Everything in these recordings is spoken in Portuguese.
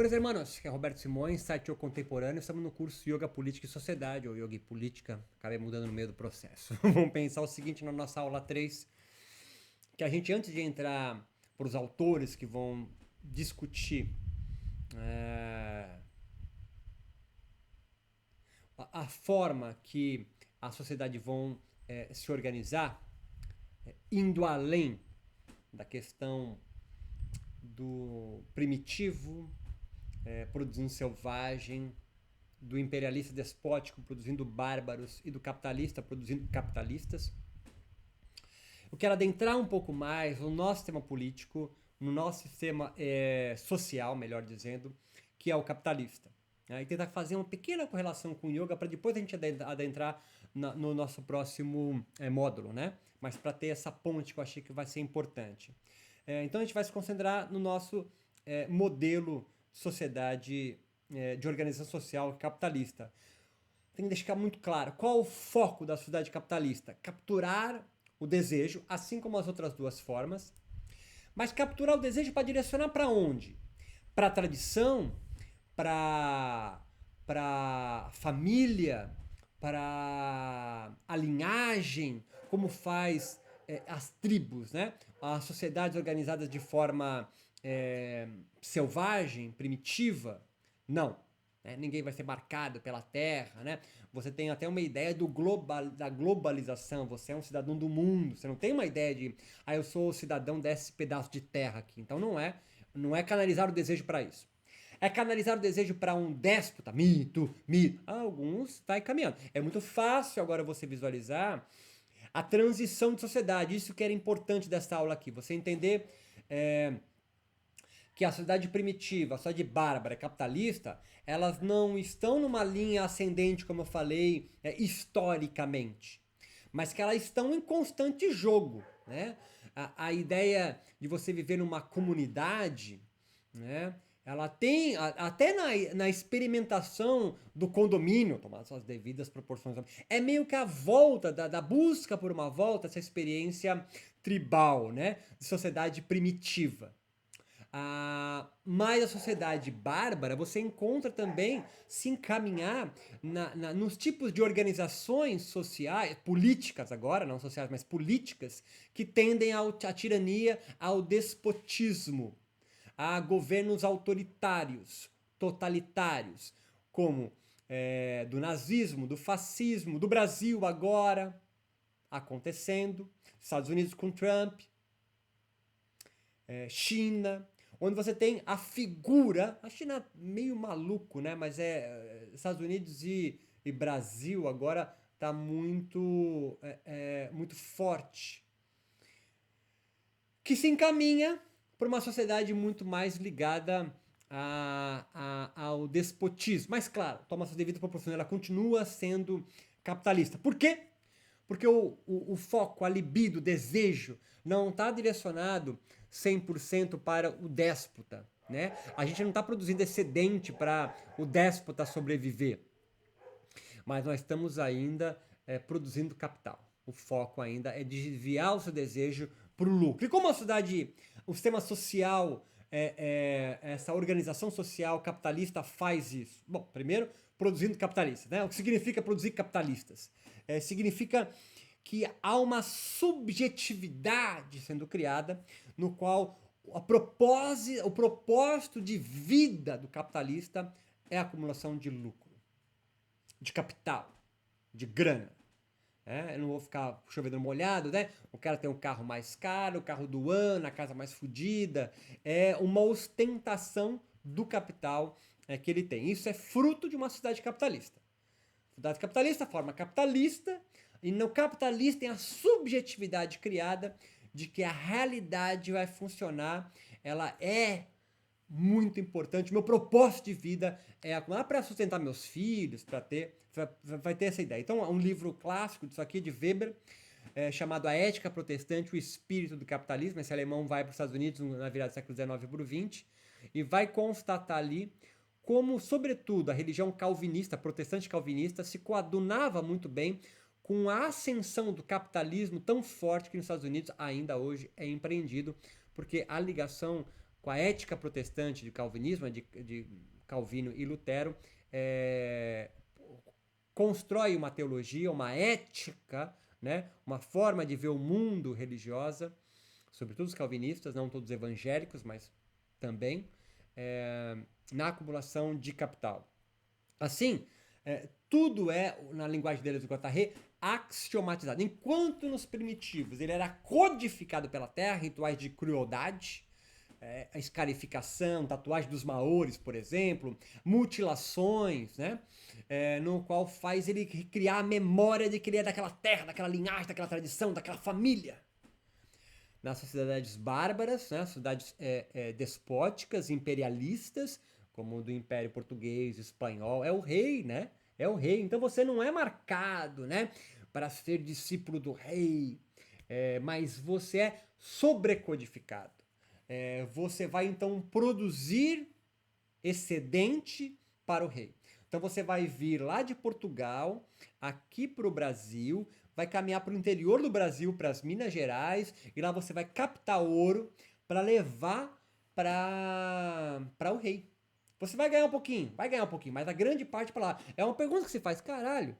Buenos hermanos, que é Roberto Simões, site Yoga Contemporâneo, estamos no curso Yoga Política e Sociedade, ou Yoga e Política, acabei mudando no meio do processo. Vamos pensar o seguinte na nossa aula 3, que a gente, antes de entrar para os autores que vão discutir a forma que a sociedade vão se organizar, indo além da questão do primitivo, produzindo selvagem, do imperialista despótico produzindo bárbaros e do capitalista produzindo capitalistas. Eu quero adentrar um pouco mais no nosso sistema político, no nosso sistema social, melhor dizendo, que é o capitalista. E tentar fazer uma pequena correlação com o yoga para depois a gente adentrar no nosso próximo módulo, né? Mas para ter essa ponte que eu achei que vai ser importante. Então a gente vai se concentrar no nosso modelo de sociedade, de organização social capitalista. Tem que deixar muito claro qual o foco da sociedade capitalista: capturar o desejo, assim como as outras duas formas, mas capturar o desejo para direcionar para onde? Para a tradição, para família, para a linhagem, como faz as tribos, né? As sociedades organizadas de forma selvagem, primitiva. Não. Ninguém vai ser marcado pela terra, né? Você tem até uma ideia da globalização. Você é um cidadão do mundo. Você não tem uma ideia de, eu sou o cidadão desse pedaço de terra aqui. Então não é canalizar o desejo para isso. É canalizar o desejo para um déspota, mito. Alguns tá caminhando. É muito fácil agora você visualizar a transição de sociedade. Isso que era importante dessa aula aqui. Você entender que a sociedade primitiva, a sociedade bárbara, capitalista, elas não estão numa linha ascendente, como eu falei, historicamente, mas que elas estão em constante jogo, né? A ideia de você viver numa comunidade, né? Ela tem, até na experimentação do condomínio, tomar suas devidas proporções, é meio que a volta, da busca por uma volta, essa experiência tribal, né? De sociedade primitiva. Mas a sociedade bárbara, você encontra também se encaminhar nos tipos de organizações sociais, políticas agora, não sociais, mas políticas, que tendem à tirania, ao despotismo, a governos autoritários, totalitários, como do nazismo, do fascismo, do Brasil agora acontecendo, Estados Unidos com Trump, China, onde você tem a figura, a China meio maluco, né? Mas Estados Unidos e Brasil agora tá muito, muito forte, que se encaminha para uma sociedade muito mais ligada ao despotismo. Mas claro, toma suas devidas proporções, ela continua sendo capitalista. Por quê? Porque o foco, a libido, o desejo não está direcionado 100% para o déspota, né? A gente não está produzindo excedente para o déspota sobreviver, mas nós estamos ainda produzindo capital. O foco ainda é desviar o seu desejo para o lucro. E como a sociedade, o sistema social, essa organização social capitalista faz isso? Bom, primeiro, produzindo capitalistas, né? O que significa produzir capitalistas? Significa que há uma subjetividade sendo criada no qual o propósito de vida do capitalista é a acumulação de lucro, de capital, de grana. Eu não vou ficar chovendo molhado, né? O cara tem um carro mais caro, o carro do ano, a casa mais fodida. É uma ostentação do capital que ele tem. Isso é fruto de uma sociedade capitalista. Sociedade capitalista, forma capitalista, e no capitalista tem a subjetividade criada de que a realidade vai funcionar, ela é muito importante. Meu propósito de vida é acumular para sustentar meus filhos, para ter, vai ter essa ideia. Então, um livro clássico disso aqui de Weber, chamado A Ética Protestante, o Espírito do Capitalismo. Esse alemão vai para os Estados Unidos na virada do século XIX para o XX e vai constatar ali como, sobretudo, a religião calvinista, protestante calvinista, se coadunava muito bem com a ascensão do capitalismo tão forte que nos Estados Unidos ainda hoje é empreendido, porque a ligação com a ética protestante de calvinismo, de Calvino e Lutero, constrói uma teologia, uma ética, né, uma forma de ver o mundo religiosa, sobretudo os calvinistas, não todos evangélicos, mas também, na acumulação de capital. Assim, tudo na linguagem deles do Guattari, axiomatizado. Enquanto nos primitivos ele era codificado pela terra, rituais de crueldade, a escarificação, tatuagem dos maores, por exemplo, mutilações, né? No qual faz ele criar a memória de que ele é daquela terra, daquela linhagem, daquela tradição, daquela família. Nas sociedades bárbaras, né? Sociedades despóticas, imperialistas, como o do Império Português, Espanhol, é o rei, né? É o rei. Então você não é marcado, né, para ser discípulo do rei, mas você é sobrecodificado. Você vai então produzir excedente para o rei. Então você vai vir lá de Portugal, aqui para o Brasil, vai caminhar para o interior do Brasil, para as Minas Gerais, e lá você vai captar ouro para levar para o rei. Você vai ganhar um pouquinho, mas a grande parte para lá. É uma pergunta que se faz, caralho,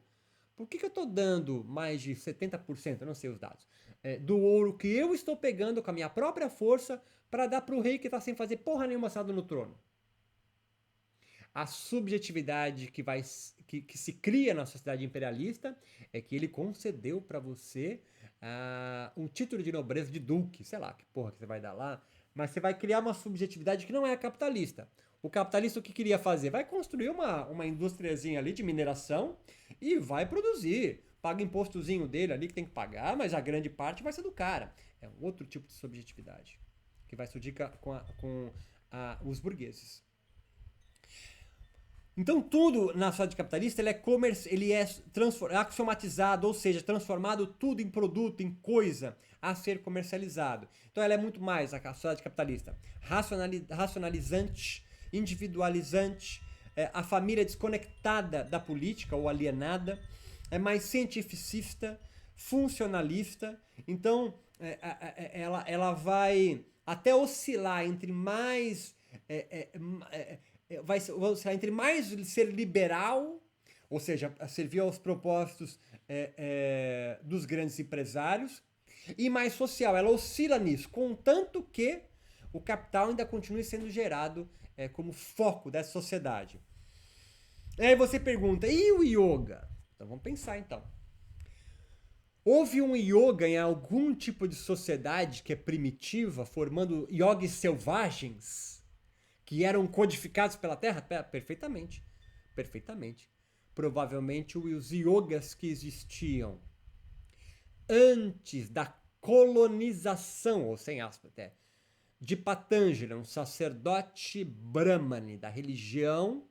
por que eu estou dando mais de 70%, eu não sei os dados, do ouro que eu estou pegando com a minha própria força para dar para o rei que está sem fazer porra nenhuma assado no trono? A subjetividade que se cria na sociedade imperialista é que ele concedeu para você um título de nobreza de duque, sei lá que porra que você vai dar lá, mas você vai criar uma subjetividade que não é a capitalista. O capitalista o que queria fazer? Vai construir uma indústriazinha ali de mineração e vai produzir. Paga impostozinho dele ali que tem que pagar, mas a grande parte vai ser do cara. É um outro tipo de subjetividade que vai surgir com os burgueses. Então tudo na sociedade capitalista ele é axiomatizado, ou seja, transformado tudo em produto, em coisa a ser comercializado. Então ela é muito mais, a sociedade capitalista, racionalizante, individualizante, a família desconectada da política ou alienada, é mais cientificista, funcionalista. Então ela vai até oscilar entre mais vai oscilar entre mais ser liberal, ou seja, servir aos propósitos dos grandes empresários, e mais social. Ela oscila nisso, contanto que o capital ainda continue sendo gerado como foco dessa sociedade. Aí você pergunta, e o yoga? Então vamos pensar então. Houve um yoga em algum tipo de sociedade que é primitiva, formando yogis selvagens, que eram codificados pela Terra? Perfeitamente. Perfeitamente. Provavelmente os yogas que existiam antes da colonização, ou sem aspas até, de Patanjali, um sacerdote brahmane da religião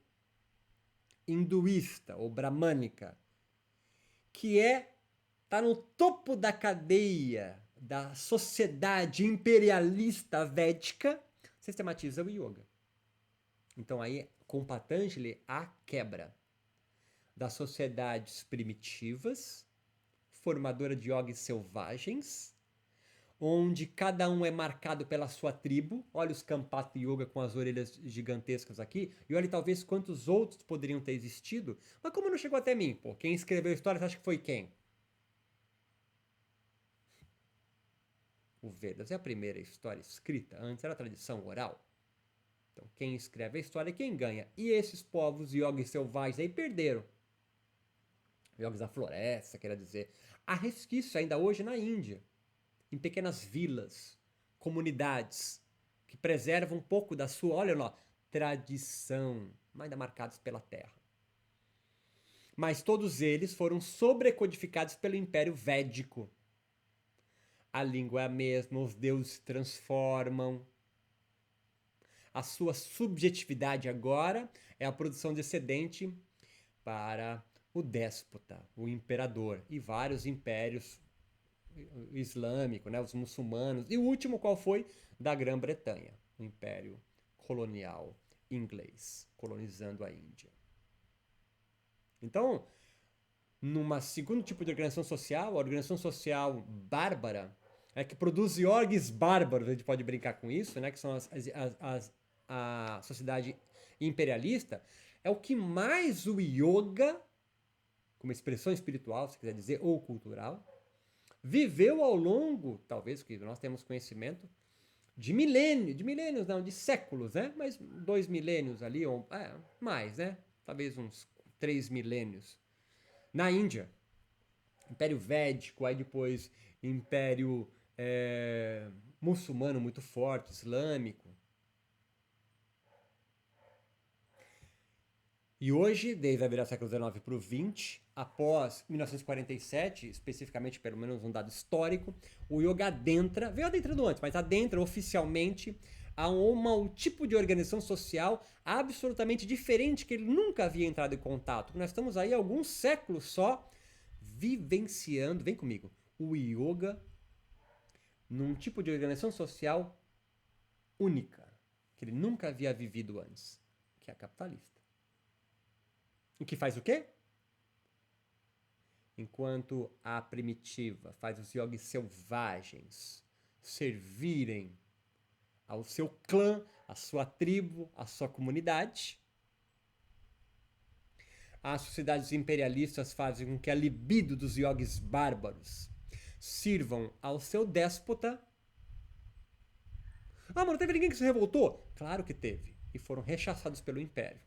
hinduísta ou bramânica, que está no topo da cadeia da sociedade imperialista védica, sistematiza o yoga. Então aí, com Patanjali, há quebra das sociedades primitivas, formadora de yogis selvagens, onde cada um é marcado pela sua tribo. Olha os Kampata Yoga com as orelhas gigantescas aqui, e olha talvez quantos outros poderiam ter existido. Mas como não chegou até mim? Pô, quem escreveu a história, você acha que foi quem? O Vedas é a primeira história escrita, antes era a tradição oral. Então, quem escreve a história é quem ganha. E esses povos yogis selvagens aí perderam. Yogis da floresta, quer dizer. Há resquícios ainda hoje na Índia, em pequenas vilas, comunidades, que preservam um pouco da sua, olha lá, tradição, ainda marcados pela terra. Mas todos eles foram sobrecodificados pelo Império Védico. A língua é a mesma, os deuses se transformam. A sua subjetividade agora é a produção de excedente para o déspota, o imperador, e vários impérios islâmicos, né, os muçulmanos. E o último qual foi? Da Grã-Bretanha, o império colonial inglês, colonizando a Índia. Então, numa segundo tipo de organização social, a organização social bárbara, que produz iogues bárbaros, a gente pode brincar com isso, né? Que são a sociedade imperialista, é o que mais o yoga, como expressão espiritual, se quiser dizer, ou cultural, viveu ao longo, talvez que nós temos conhecimento, de milênios não, de séculos, né? Mas 2 milênios ali, ou mais, né? Talvez uns 3 milênios. Na Índia, Império Védico, aí depois Império muçulmano muito forte, islâmico. E hoje, desde a virada do século XIX para o XX, após 1947, especificamente, pelo menos um dado histórico, o yoga adentra, veio adentrando antes, mas adentra oficialmente a um tipo de organização social absolutamente diferente que ele nunca havia entrado em contato. Nós estamos aí há alguns séculos só vivenciando, vem comigo, o yoga num tipo de organização social única, que ele nunca havia vivido antes, que é a capitalista. O que faz o quê? Enquanto a primitiva faz os yogis selvagens servirem ao seu clã, à sua tribo, à sua comunidade, as sociedades imperialistas fazem com que a libido dos yogis bárbaros sirvam ao seu déspota. Ah, mas não teve ninguém que se revoltou? Claro que teve. E foram rechaçados pelo império.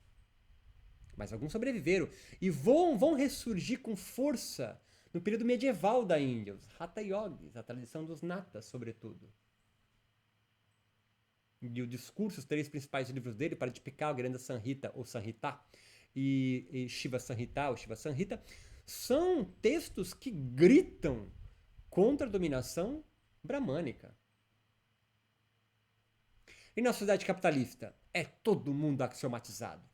Mas alguns sobreviveram e vão ressurgir com força no período medieval da Índia, os Hatha Yogis, a tradição dos Natas, sobretudo. E o discurso, os 3 principais livros dele, Pradipika, Granda Samhita ou Samhita, e Shiva Samhita ou Shiva Samhita, são textos que gritam contra a dominação bramânica. E na sociedade capitalista, é todo mundo axiomatizado.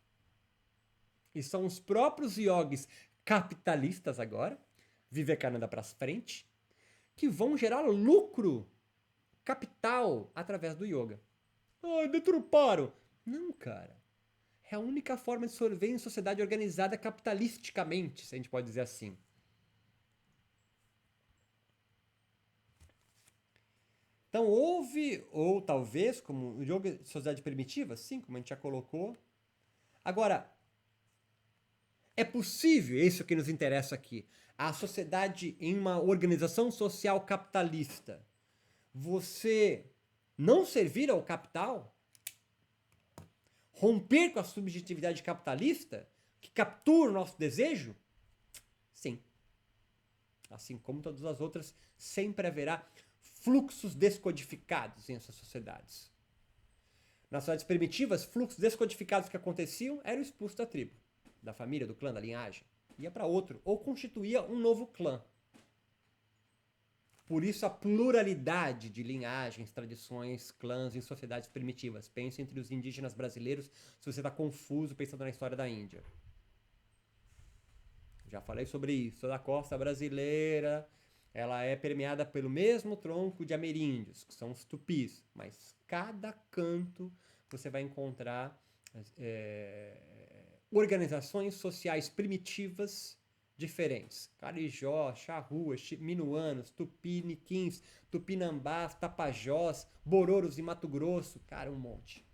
E são os próprios yogis capitalistas agora, Vivekananda para frente, que vão gerar lucro, capital, através do yoga. Deturparam. Não, cara. É a única forma de sobreviver em sociedade organizada capitalisticamente, se a gente pode dizer assim. Então houve, ou talvez, como o yoga de sociedade primitiva, sim, como a gente já colocou. Agora, é possível, isso que nos interessa aqui, a sociedade em uma organização social capitalista, você não servir ao capital? Romper com a subjetividade capitalista que captura o nosso desejo? Sim. Assim como todas as outras, sempre haverá fluxos descodificados em essas sociedades. Nas sociedades primitivas, fluxos descodificados que aconteciam eram expulsos da tribo, da família, do clã, da linhagem. Ia para outro, ou constituía um novo clã. Por isso a pluralidade de linhagens, tradições, clãs em sociedades primitivas. Pense entre os indígenas brasileiros se você está confuso pensando na história da Índia. Já falei sobre isso. Toda a costa brasileira, ela é permeada pelo mesmo tronco de ameríndios, que são os tupis. Mas cada canto você vai encontrar organizações sociais primitivas diferentes. Carijó, Charruas, Minuanos, Tupiniquins, Tupinambás, Tapajós, Bororos e Mato Grosso. Cara, um monte.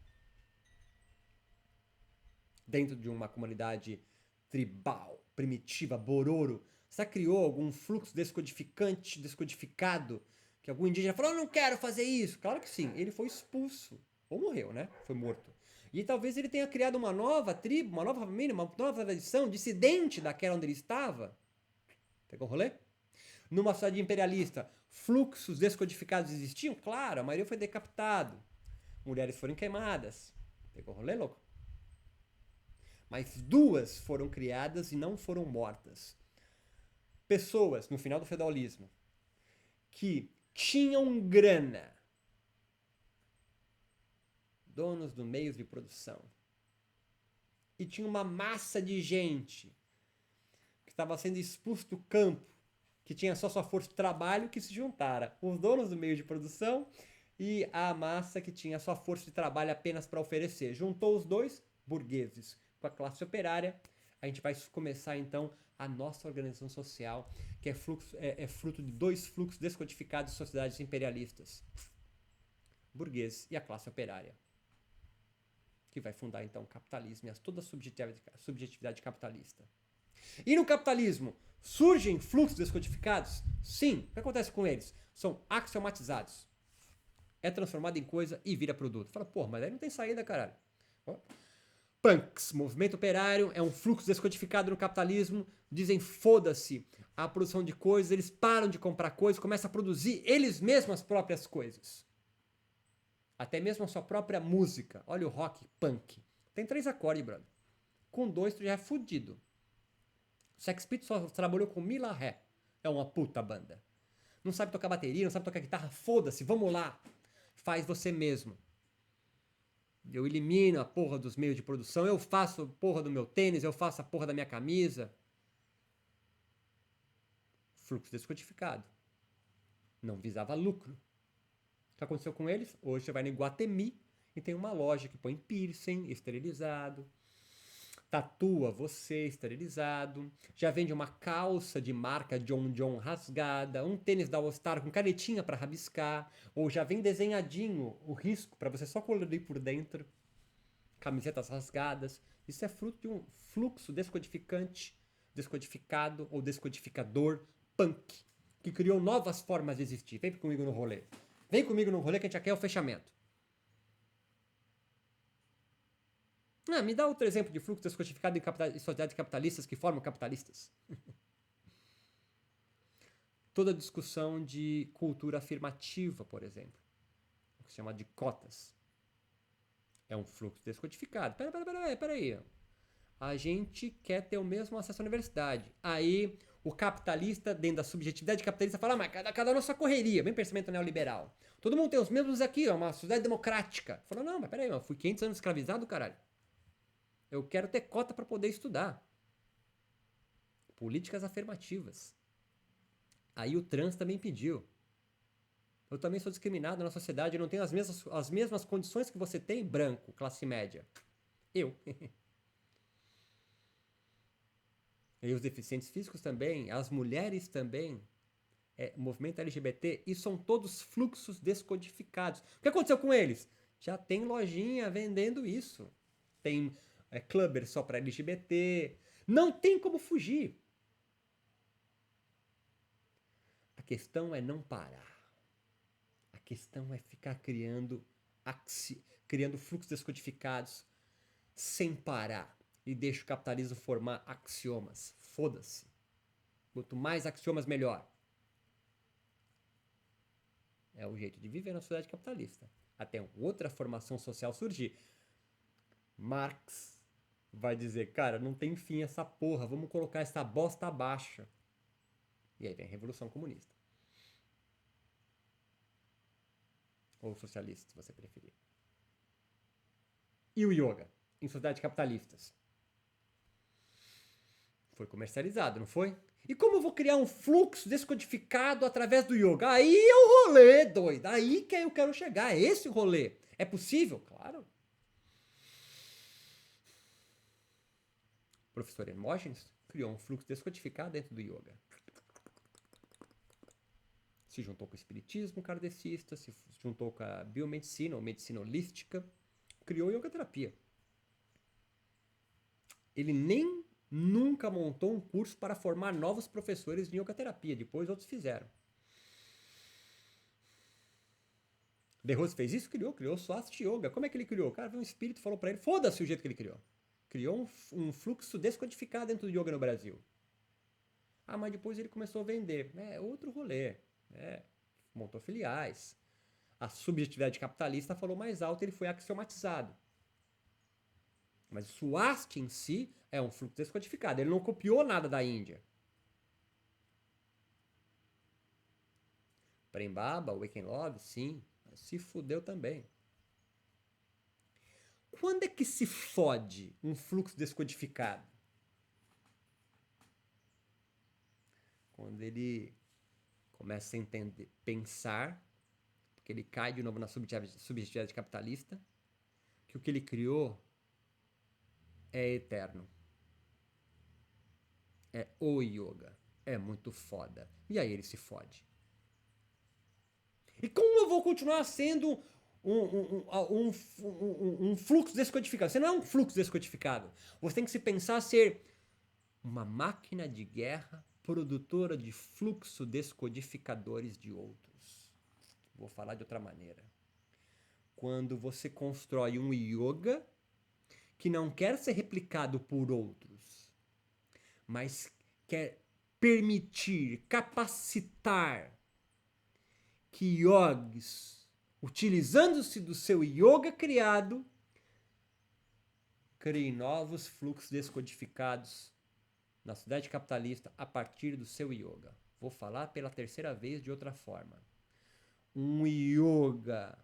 Dentro de uma comunidade tribal, primitiva, Bororo, você criou algum fluxo descodificado, que algum indígena falou, eu não quero fazer isso. Claro que sim, ele foi expulso. Ou morreu, né? Foi morto. E talvez ele tenha criado uma nova tribo, uma nova família, uma nova tradição, dissidente daquela onde ele estava. Pegou o rolê? Numa sociedade imperialista, fluxos descodificados existiam? Claro, a maioria foi decapitado. Mulheres foram queimadas. Pegou o rolê, louco? Mas 2 foram criadas e não foram mortas. Pessoas, no final do feudalismo, que tinham grana, donos do meios de produção, e tinha uma massa de gente que estava sendo expulso do campo, que tinha só sua força de trabalho, que se juntaram os donos do meio de produção e a massa que tinha sua força de trabalho apenas para oferecer. Juntou os 2 burgueses com a classe operária, a gente vai começar então a nossa organização social, que é fruto de dois fluxos descodificados de sociedades imperialistas, burguês e a classe operária, que vai fundar então o capitalismo e toda a subjetividade capitalista. E no capitalismo, surgem fluxos descodificados? Sim. O que acontece com eles? São axiomatizados. É transformado em coisa e vira produto. Fala, porra, mas aí não tem saída, caralho. Punks, movimento operário, é um fluxo descodificado no capitalismo. Dizem, foda-se a produção de coisas, eles param de comprar coisas, começam a produzir eles mesmos as próprias coisas. Até mesmo a sua própria música. Olha o rock punk. Tem 3 acordes, brother. Com 2 tu já é fudido. Sex Pistols só trabalhou com Mila Ré. É uma puta banda. Não sabe tocar bateria, não sabe tocar guitarra, foda-se, vamos lá. Faz você mesmo. Eu elimino a porra dos meios de produção, eu faço a porra do meu tênis, eu faço a porra da minha camisa. Fluxo descodificado. Não visava lucro. O que aconteceu com eles? Hoje você vai no Iguatemi e tem uma loja que põe piercing, esterilizado, tatua você esterilizado, já vende uma calça de marca John John rasgada, um tênis da All Star com canetinha para rabiscar, ou já vem desenhadinho o risco para você só colorir por dentro, camisetas rasgadas. Isso é fruto de um fluxo descodificante, descodificado ou descodificador punk, que criou novas formas de existir. Vem comigo no rolê. Vem comigo no rolê que a gente já quer o fechamento. Me dá outro exemplo de fluxo descodificado em sociedades capitalistas que formam capitalistas. Toda discussão de cultura afirmativa, por exemplo, o que se chama de cotas, é um fluxo descodificado. Peraí. A gente quer ter o mesmo acesso à universidade. Aí o capitalista, dentro da subjetividade capitalista, fala, mas cada nossa correria, bem pensamento neoliberal. Todo mundo tem os mesmos aqui, é uma sociedade democrática. Fala, não, mas peraí, eu fui 500 anos escravizado, caralho. Eu quero ter cota para poder estudar. Políticas afirmativas. Aí o trans também pediu. Eu também sou discriminado na sociedade, eu não tenho as mesmas condições que você tem, branco, classe média. Eu. E os deficientes físicos também, as mulheres também, movimento LGBT, e são todos fluxos descodificados. O que aconteceu com eles? Já tem lojinha vendendo isso. Tem clubber só para LGBT. Não tem como fugir. A questão é não parar. A questão é ficar criando fluxos descodificados sem parar. E deixa o capitalismo formar axiomas. Foda-se. Quanto mais axiomas, melhor. É o jeito de viver na sociedade capitalista. Até outra formação social surgir. Marx vai dizer, cara, não tem fim essa porra, vamos colocar essa bosta abaixo. E aí vem a Revolução Comunista. Ou socialista, se você preferir. E o yoga, em sociedades capitalistas? Foi comercializado, não foi? E como eu vou criar um fluxo descodificado através do yoga? Aí é o rolê, doido. Aí que eu quero chegar. É esse o rolê. É possível? Claro. O professor Hermógenes criou um fluxo descodificado dentro do yoga. Se juntou com o espiritismo kardecista, se juntou com a biomedicina ou medicina holística, criou yoga terapia. Ele nem nunca montou um curso para formar novos professores de yoga terapia, depois outros fizeram. De Rose fez isso? Criou Swasti Yoga. Como é que ele criou? O cara veio um espírito e falou para ele, foda-se o jeito que ele criou. Criou um fluxo descodificado dentro do yoga no Brasil. Mas depois ele começou a vender. É outro rolê. Montou filiais. A subjetividade capitalista falou mais alto e ele foi axiomatizado. Mas o Swasti em si é um fluxo descodificado. Ele não copiou nada da Índia. Prem Baba, Waking Love, sim. Mas se fudeu também. Quando é que se fode um fluxo descodificado? Quando ele começa a entender, pensar, porque ele cai de novo na subjetividade capitalista, que o que ele criou é eterno. é o yoga. É muito foda. E aí ele se fode. E como eu vou continuar sendo um fluxo descodificado? Você não é um fluxo descodificado. Você tem que se pensar ser uma máquina de guerra produtora de fluxo descodificadores de outros. Vou falar de outra maneira. Quando você constrói um yoga que não quer ser replicado por outros, mas quer permitir, capacitar que yogis, utilizando-se do seu yoga criado, criem novos fluxos descodificados na sociedade capitalista a partir do seu yoga. Vou falar pela terceira vez de outra forma. Um yoga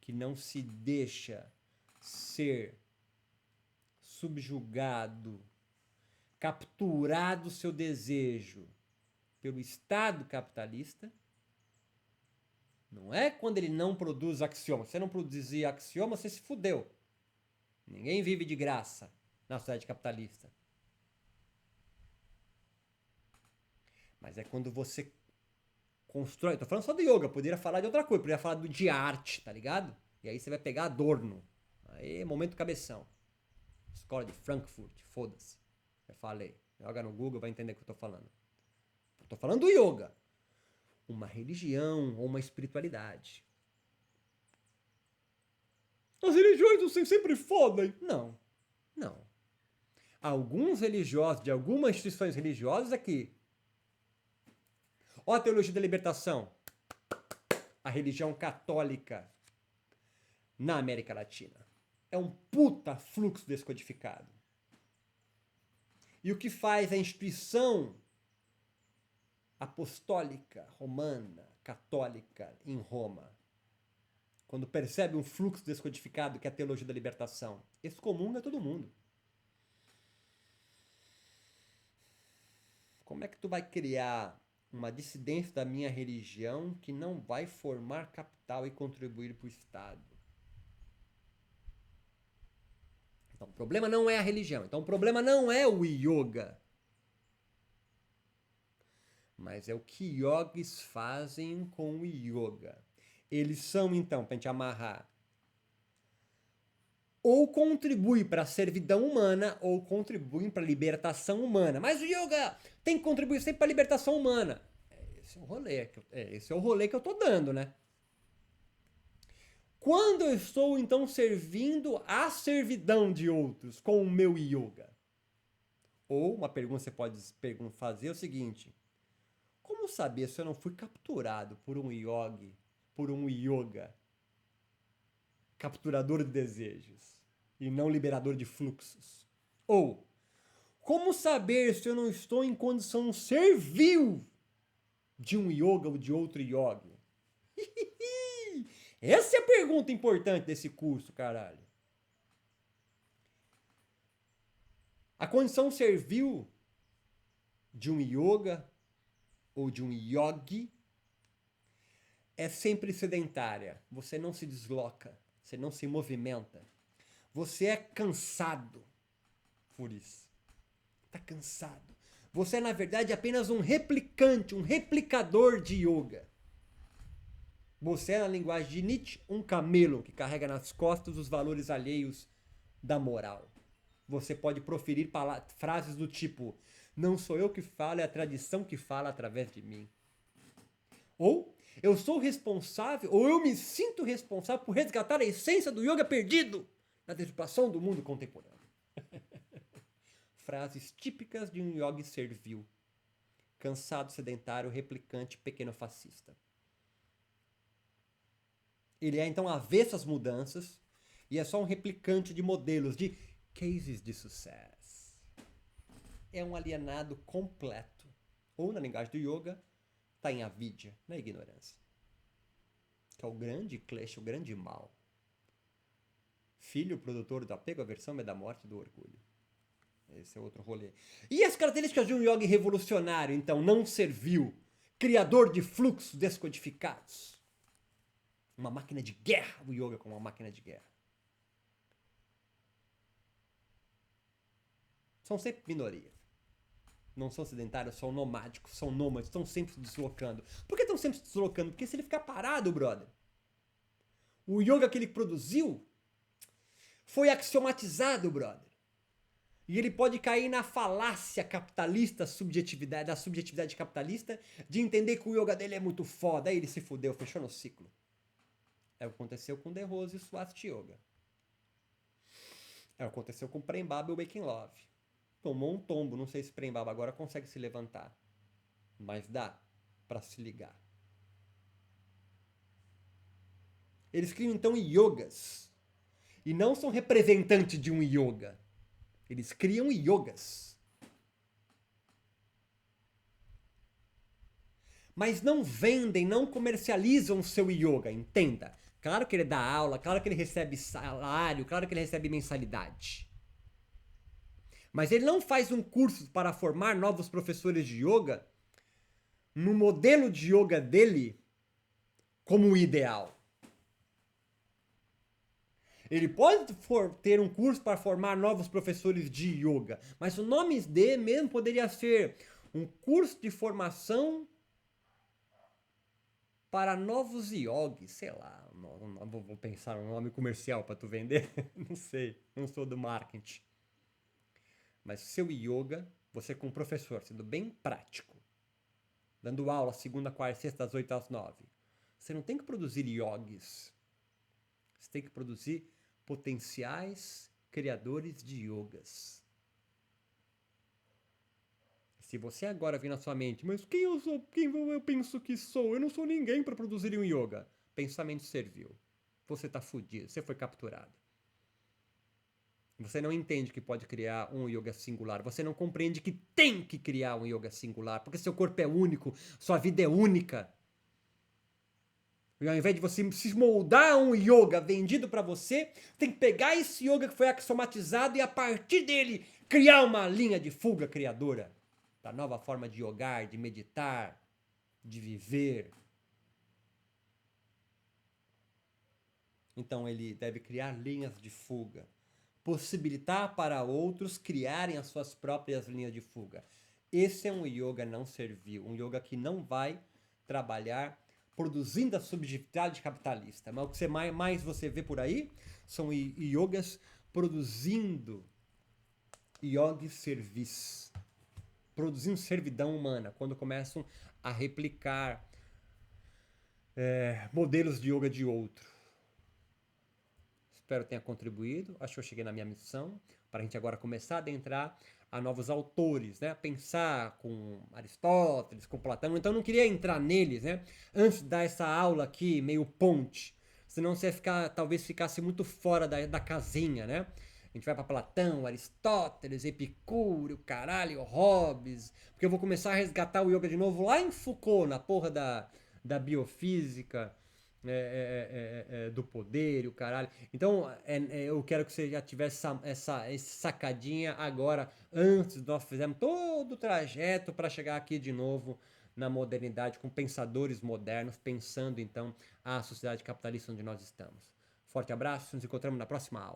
que não se deixa ser subjugado, capturado seu desejo pelo Estado capitalista. Não é quando ele não produz axioma. Se você não produzir axioma, você se fudeu. Ninguém vive de graça na sociedade capitalista. Mas é quando você constrói. Tô falando só do yoga, poderia falar de outra coisa, poderia falar de arte, tá ligado? E aí você vai pegar Adorno. Aí, momento cabeção. Escola de Frankfurt, foda-se. Já falei. Joga no Google, vai entender o que eu tô falando. Eu tô falando do yoga. Uma religião ou uma espiritualidade. As religiões não sempre fodem. Não, não. Alguns religiosos de algumas instituições religiosas aqui. Ó a teologia da libertação. A religião católica na América Latina. É um puta fluxo descodificado. E o que faz a instituição apostólica, romana, católica em Roma, quando percebe um fluxo descodificado que é a teologia da libertação, excomunga todo mundo. Como é que tu vai criar uma dissidência da minha religião que não vai formar capital e contribuir para o Estado? Então, o problema não é a religião. Então, o problema não é o yoga. Mas é o que yogis fazem com o yoga. Eles são, então, para a gente amarrar, ou contribuem para a servidão humana, ou contribuem para a libertação humana. Mas o yoga tem que contribuir sempre para a libertação humana. Esse é o rolê que eu estou dando, né? Quando eu estou, então, servindo à servidão de outros com o meu yoga? Ou, uma pergunta que você pode fazer é o seguinte: como saber se eu não fui capturado por um yogi, por um yoga capturador de desejos e não liberador de fluxos? Ou, como saber se eu não estou em condição servil de um yoga ou de outro yogi? Essa é a pergunta importante desse curso, caralho. A condição servil de um yoga ou de um yogi é sempre sedentária. Você não se desloca, você não se movimenta. Você é cansado por isso. Está cansado. Você é, na verdade, apenas um replicante, um replicador de yoga. Você é, na linguagem de Nietzsche, um camelo que carrega nas costas os valores alheios da moral. Você pode proferir frases do tipo: não sou eu que falo, é a tradição que fala através de mim. Ou eu sou responsável, ou eu me sinto responsável por resgatar a essência do yoga perdido na deturpação do mundo contemporâneo. Frases típicas de um yogi servil, cansado, sedentário, replicante, pequeno fascista. Ele é então avesso às mudanças e é só um replicante de modelos, de cases de sucesso. É um alienado completo. Ou, na linguagem do yoga, está em avidya, na ignorância. Que é o grande klesha, o grande mal. Filho produtor do apego, aversão, da morte e do orgulho. Esse é outro rolê. E as características de um yogi revolucionário, então, não servil, criador de fluxos descodificados. Uma máquina de guerra, o yoga como uma máquina de guerra. São sempre minorias. Não são sedentários, são nomádicos, são nômades, estão sempre se deslocando. Por que estão sempre se deslocando? Porque se ele ficar parado, brother, o yoga que ele produziu foi axiomatizado, brother. E ele pode cair na falácia capitalista, da subjetividade capitalista, de entender que o yoga dele é muito foda. Aí ele se fudeu, fechou no ciclo. É o que aconteceu com De Rose e Swasti Yoga. É o que aconteceu com Prem Baba e o Waking Love. Tomou um tombo, não sei se Prem Baba agora consegue se levantar. Mas dá pra se ligar. Eles criam então yogas. E não são representantes de um yoga. Eles criam yogas. Mas não vendem, não comercializam o seu yoga, entenda. Claro que ele dá aula, claro que ele recebe salário, claro que ele recebe mensalidade. Mas ele não faz um curso para formar novos professores de yoga no modelo de yoga dele como o ideal. Ele pode ter um curso para formar novos professores de yoga, mas o nome dele mesmo poderia ser um curso de formação para novos yogis, sei lá, vou pensar um nome comercial para tu vender, não sei, não sou do marketing. Mas seu yoga, você como professor, sendo bem prático, dando aula segunda, quarta, sexta, das 8 às 9, você não tem que produzir yogis, você tem que produzir potenciais criadores de yogas. Se você agora vem na sua mente, mas quem eu sou? Quem eu penso que sou? Eu não sou ninguém para produzir um yoga. Pensamento servil. Você tá fudido, você foi capturado. Você não entende que pode criar um yoga singular. Você não compreende que tem que criar um yoga singular, porque seu corpo é único, sua vida é única. E ao invés de você se moldar um yoga vendido para você, tem que pegar esse yoga que foi axiomatizado e a partir dele criar uma linha de fuga criadora. Da nova forma de yogar, de meditar, de viver. Então ele deve criar linhas de fuga. Possibilitar para outros criarem as suas próprias linhas de fuga. Esse é um yoga não servil. Um yoga que não vai trabalhar produzindo a subjetividade capitalista. Mas o que mais você vê por aí são yogas produzindo yogi serviço. Produzindo servidão humana, quando começam a replicar modelos de yoga de outro. Espero que tenha contribuído. Acho que eu cheguei na minha missão, para a gente agora começar a adentrar a novos autores, né? Pensar com Aristóteles, com Platão. Então eu não queria entrar neles, né? Antes de dar essa aula aqui, meio ponte. Senão você talvez ficasse muito fora da casinha, né? A gente vai para Platão, Aristóteles, Epicúrio, caralho, Hobbes. Porque eu vou começar a resgatar o yoga de novo lá em Foucault, na porra da biofísica, do poder e o caralho. Então, eu quero que você já tivesse essa sacadinha agora, antes nós fizemos todo o trajeto para chegar aqui de novo na modernidade, com pensadores modernos, pensando então a sociedade capitalista onde nós estamos. Forte abraço, nos encontramos na próxima aula.